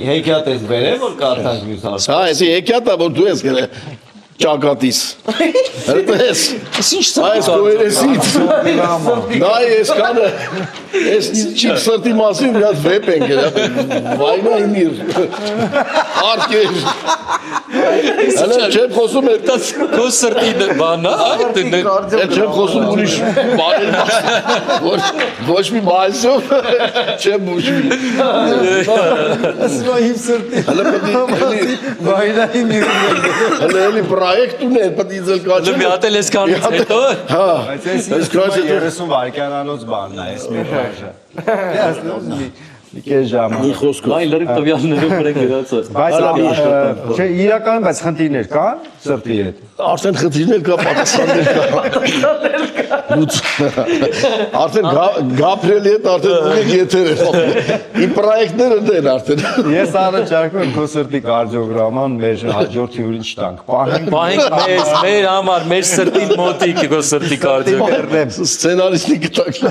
Հեքիաթ ես բերել, որ կարդանք մյուս հարցը։ Հա, էսի հեքիաթա, որ դու ես գրել ճակատիս։ Հրտես։ Ինչ Այս կոերեսից։ Դա ես կանը, ես չիմ սրտի մասին մի հատ վեպ են գրել, վայնա իմիր, արկ էր։ Հələ չեմ խոսում է, Քո սրտի բանա, չեմ խոսում ուրիշ բաներ մասին, ոչ մի մասով չեմ ուշում։ Ասում իմ սրտի Հələ պետք վայրայի մի հələ էլի պրոյեկտ ունեն, պետք է ձել կաչել։ մի հատ էլ ես կանից հետո Հա, Բայց ես այս քաշը 30 վայրկյանանոց բանն է, այս մի բաժը։ Մի կես ժամ։ մի խոսքով։ Այ լրիվ տվյալներով վրա գրածը։ Բայց չէ, իրականում բայց խնդիրներ կան սրտի հետ։ Արդեն խնդիրներ կա, պատասխաններ կա։ Արդեն Գաբրիելի հետ արդեն ունենք եթեր է։ Իմ պրոյեկտները դեն արդեն։ Ես առաջարկում եմ քո սրտի կարդիոգրաման մեր հաջորդ հյուրին չտանք։ Պահենք մեր համար, մեր սրտին մոտիկ քո սրտի կարդիո։ Սցենարիստի կտակ։